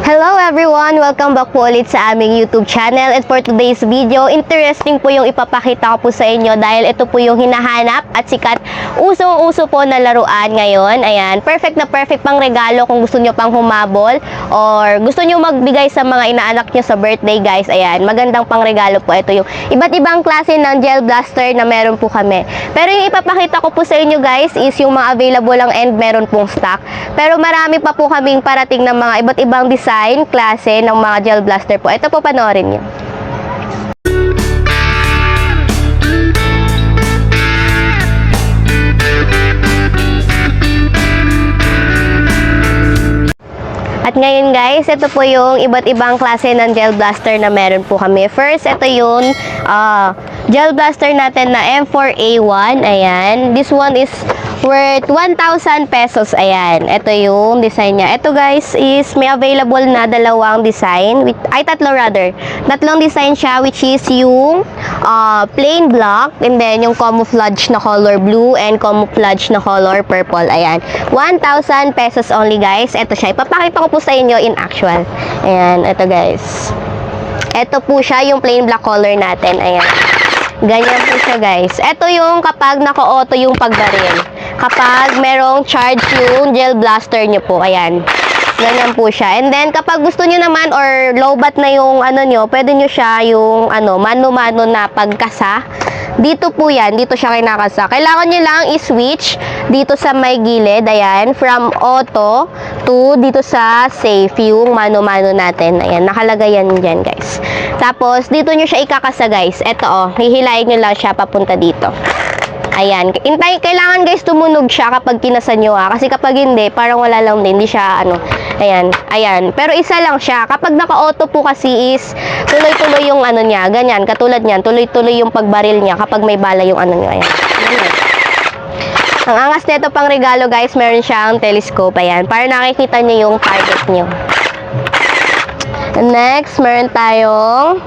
Hello everyone! Welcome back po ulit sa aming YouTube channel. And for today's video, interesting po yung ipapakita ko po sa inyo dahil ito po yung hinahanap at sikat usong-uso po na laruan ngayon. Ayan, perfect na perfect pang regalo kung gusto nyo pang humabol or gusto nyo magbigay sa mga inaanak nyo sa birthday, guys. Ayan, magandang pang regalo po. Ito yung iba't ibang klase ng gel blaster na meron po kami. Pero yung ipapakita ko po sa inyo, guys, is yung mga available lang and meron pong stock. Pero marami pa po kaming parating ng mga iba't ibang design, klase ng mga gel blaster po. Ito po, panoorin nyo. At ngayon, guys, ito po yung iba't ibang klase ng gel blaster na meron po kami. First, ito yung gel blaster natin na M4A1. Ayan. This one is worth 1,000 pesos. Ayan. Ito yung design niya. Ito, guys, is may available na dalawang design. Tatlo rather. Tatlong design siya, which is yung plain black, and then yung camouflage na color blue, and camouflage na color purple. Ayan. 1,000 pesos only, guys. Ito siya. Ipapakita ko po sa inyo in actual. Ayan. Ito, guys. Ito po siya, yung plain black color natin. Ayan. Ganyan po siya, guys. Ito yung kapag naka-auto yung pagbaril. Kapag merong charge yung gel blaster nyo po. Ayan. Ganyan po siya. And then, kapag gusto nyo naman or low-bat na yung ano nyo, pwede nyo siya yung mano-mano na pagkasa. Dito po yan. Dito siya kinakasa. Kailangan nyo lang i-switch dito sa may gilid. Ayan. From auto to dito sa safe. Yung mano-mano natin. Ayan. Nakalagay yan dyan, guys. Tapos, dito nyo siya ikakasa, guys. Ito, hihilayin nyo lang siya papunta dito. Ayan. Kailangan, guys, tumunog siya kapag kinasan nyo, ha. Kasi kapag hindi, parang wala lang din. Hindi siya, ayan. Ayan. Pero isa lang siya. Kapag naka-auto po kasi is, tuloy-tuloy yung niya. Ganyan. Katulad niyan. Tuloy-tuloy yung pagbaril niya kapag may bala yung niya. Ayan. Ayan. Ang angas nito pang regalo, guys, meron siyang telescope. Ayan. Para nakikita nyo yung target nyo. Next, meron tayong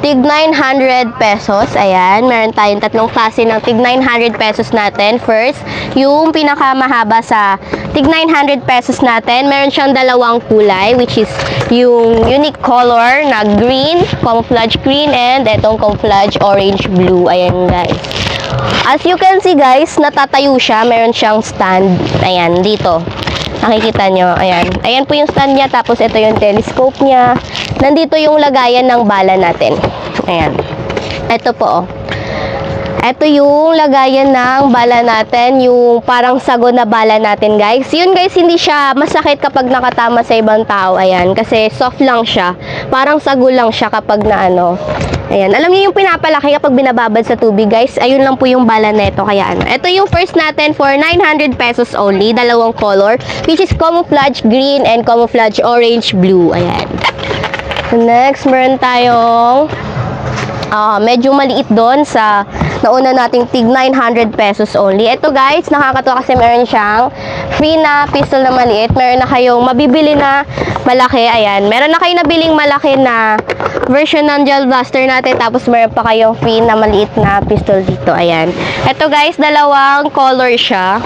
tig 900 pesos. Ayan, meron tayong tatlong klase ng tig 900 pesos natin. First, yung pinakamahaba sa tig 900 pesos natin, meron siyang dalawang kulay, which is yung unique color na green, camouflage green, and etong camouflage orange blue. Ayan, guys. As you can see, guys, natatayo siya. Meron siyang stand. Ayan, dito. Nakikita nyo, ayan. Ayan po yung stand niya, tapos ito yung telescope niya. Nandito yung lagayan ng bala natin. Ayan. Ito po, oh. Ito yung lagayan ng bala natin, yung parang sago na bala natin, guys. Yun, guys, hindi siya masakit kapag nakatama sa ibang tao, ayan. Kasi soft lang siya. Parang sago lang siya kapag na ayan. Alam niyo yung pinapalaki kapag binababad sa tubig, guys. Ayun lang po yung bala neto. Kaya ito yung first natin for 900 pesos only. Dalawang color, which is camouflage green and camouflage orange blue. Ayan. Next, meron tayong medyo maliit doon sa nauna nating tig 900 pesos only. Ito, guys, nakakatuwa kasi meron siyang free na pistol na maliit. Meron na kayong mabibili na malaki. Ayan. Meron na kayong nabiling malaki na version ng gel blaster natin. Tapos meron pa kayong free na maliit na pistol dito. Ayan. Ito, guys, dalawang color siya.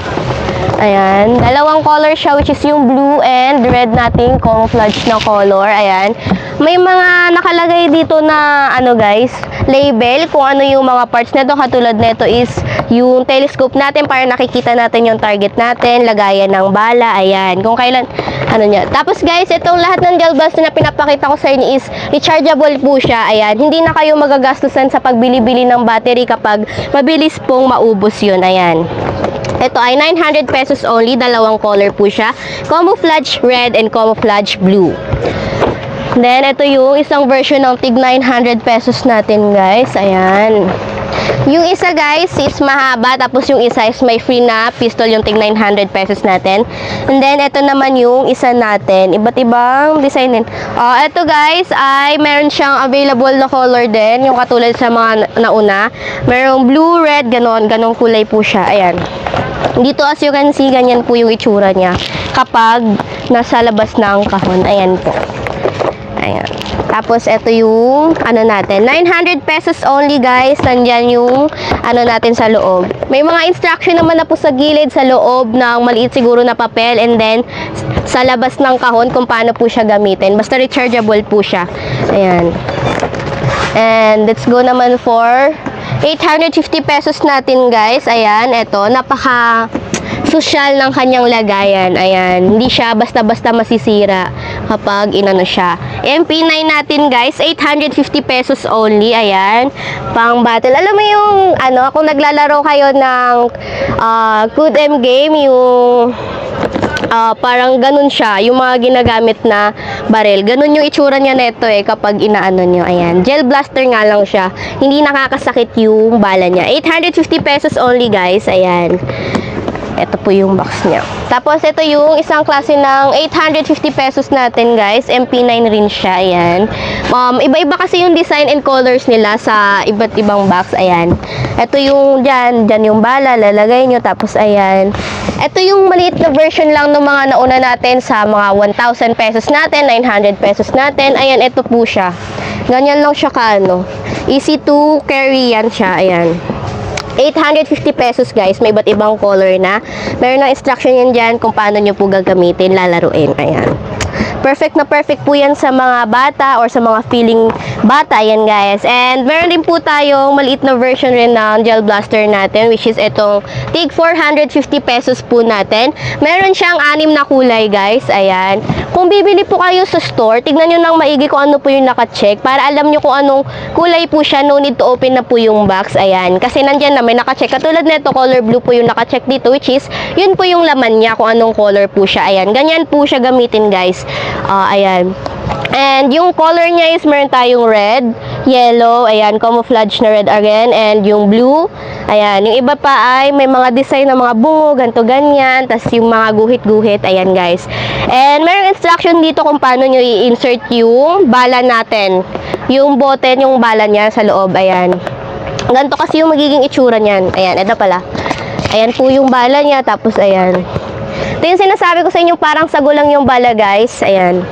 Ayan. Dalawang color siya, which is yung blue and red nating camouflage na color. Ayan. May mga nakalagay dito na, guys, label kung ano yung mga parts nito. Katulad nito is yung telescope natin para nakikita natin yung target natin, lagayan ng bala. Ayan. Kung kailan, niya. Tapos, guys, itong lahat ng gel blaster na pinapakita ko sa inyo is rechargeable po siya. Ayan. Hindi na kayo magagastusan sa pagbili-bili ng battery kapag mabilis pong maubos yun. Ayan. Ito ay 900 pesos only. Dalawang color po siya. Camouflage red and camouflage blue. Then, ito yung isang version ng tig 900 pesos natin, guys. Ayan. Yung isa, guys, is mahaba. Tapos yung isa is may free na pistol, yung tig 900 pesos natin. And then, ito naman yung isa natin. Iba't ibang design din. Ito, guys, ay meron siyang available na color din. Yung katulad sa mga nauna. Merong blue, red, ganon. Ganong kulay po siya. Ayan. Dito, as you can see, ganyan po yung itsura niya kapag nasa labas ng kahon. Ayan po. Ayan. Tapos, ito yung, ano natin, 900 pesos only, guys. Nandyan yung, ano natin sa loob. May mga instruction naman na po sa gilid, sa loob ng maliit siguro na papel. And then, sa labas ng kahon kung paano po siya gamitin. Basta rechargeable po siya. Ayan. And, let's go naman for 850 pesos natin, guys. Ayan, ito. Napaka social ng kanyang lagayan. Ayan, hindi siya basta-basta masisira kapag inano siya. MP9 natin, guys, 850 pesos only. Ayan, pang battle. Alam mo yung, ano, kung naglalaro kayo ng Good M game, yung parang ganun siya, yung mga ginagamit na baril. Ganun yung itsura niya neto kapag inaano nyo. Ayan, gel blaster nga lang siya. Hindi nakakasakit yung bala niya. 850 pesos only, guys. Ayan. Ito po yung box niya. Tapos, ito yung isang klase ng 850 pesos natin, guys. MP9 rin siya. Ayan. Iba-iba kasi yung design and colors nila sa iba't ibang box. Ayan. Ito yung dyan yung bala. Lalagay nyo. Tapos, ayan. Ito yung maliit na version lang ng mga nauna natin sa mga 1,000 pesos natin, 900 pesos natin. Ayan, ito po siya. Ganyan lang siya kaano. Easy to carry yan siya. Ayan. 850 pesos, guys. May iba't ibang color na. Meron ng instruction yan dyan kung paano nyo po gagamitin, lalaruin. Ayan. Perfect na perfect po yan sa mga bata or sa mga feeling bata. Yan, guys. And meron din po tayong maliit na version rin ng gel blaster natin, which is itong tig 450 pesos po natin. Meron siyang 6 na kulay, guys. Ayan. Kung bibili po kayo sa store, tignan nyo ng maigi kung ano po yung naka-check para alam nyo kung anong kulay po siya. No need to open na po yung box. Ayan. Kasi nandyan na may naka-check. Katulad nito, color blue po yung naka-check dito, which is, yun po yung laman niya kung anong color po siya. Ayan. Ganyan po siya gamitin, guys. Ayan. And yung color niya is meron tayong red, yellow, ayan, camouflage na red again, and yung blue. Ayan, yung iba pa ay may mga design ng mga bungo, ganto ganyan, tas yung mga guhit-guhit, ayan, guys. And merong instruction dito kung paano nyo i-insert yung bala natin. Yung button, yung bala niya sa loob, ayan. Ganto kasi yung magiging itsura niyan. Ayan, ito pala. Ayan po yung bala niya, tapos ayan. Ito yung sinasabi ko sa inyo, parang sagulang yung bala, guys. Ayan.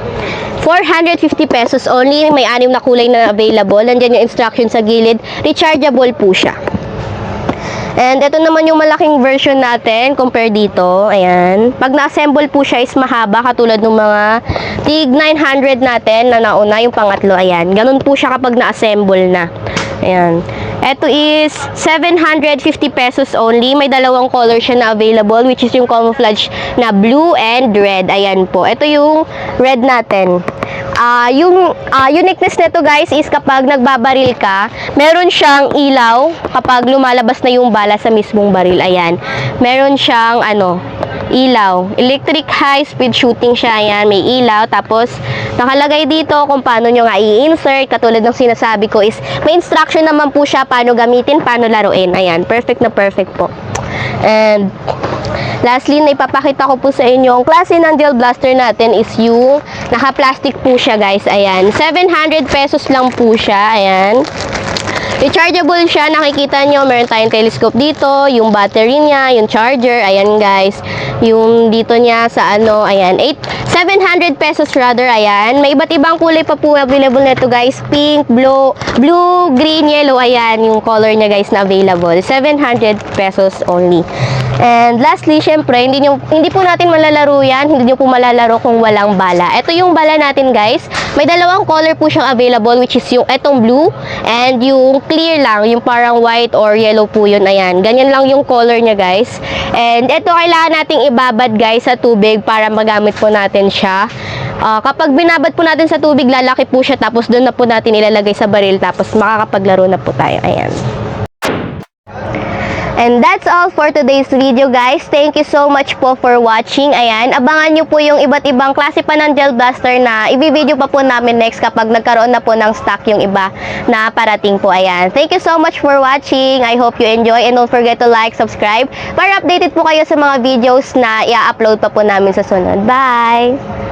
450 pesos only. May 6 na kulay na available. Nandiyan yung instruction sa gilid. Rechargeable po siya. And ito naman yung malaking version natin compare dito. Ayan. Pag na-assemble po siya is mahaba katulad ng mga tig 900 natin na nauna yung pangatlo. Ayan. Ganun po siya kapag na-assemble na. Ayan. Ito is 750 pesos only. May dalawang color siya na available, which is yung camouflage na blue and red. Ayan po. Ito yung red natin. Yung uniqueness nito, guys, is kapag nagbabaril ka, meron siyang ilaw kapag lumalabas na yung bala sa mismong baril. Ayan. Meron siyang ilaw. Electric high speed shooting siya. Ayan, may ilaw. Tapos, nakalagay dito kung paano nyo nga i-insert. Katulad ng sinasabi ko is, may instruction naman po siya paano gamitin, paano laruin. Ayan, perfect na perfect po. And, lastly, na ipapakita ko po sa inyo, ang klase ng gel blaster natin is yung naka-plastic po siya, guys. Ayan, 700 pesos lang po siya. Ayan. Rechargeable siya, nakikita nyo, meron tayong telescope dito, yung battery niya, yung charger, ayan, guys. Yung dito niya sa ayan, 700 pesos rather, ayan. May iba't ibang kulay pa po available nito, guys. Pink, blue, green, yellow, ayan, yung color niya, guys, na available. 700 pesos only. And lastly, syempre, hindi po natin malalaro yan, hindi nyo po malalaro kung walang bala. Ito yung bala natin, guys. May dalawang color po siyang available, which is yung etong blue and yung clear lang, yung parang white or yellow po yun. Ayan, ganyan lang yung color niya, guys. And ito, kailangan nating ibabad, guys, sa tubig para magamit po natin siya. Kapag binabad po natin sa tubig, lalaki po siya, tapos doon na po natin ilalagay sa baril, tapos makakapaglaro na po tayo. Ayan. And that's all for today's video, guys. Thank you so much po for watching. Ayan, abangan nyo po yung iba't ibang klase pa ng gel blaster na i-video pa po namin next kapag nagkaroon na po ng stock yung iba na parating po. Ayan, thank you so much for watching. I hope you enjoy and don't forget to like, subscribe para updated po kayo sa mga videos na i-upload pa po namin sa sunod. Bye!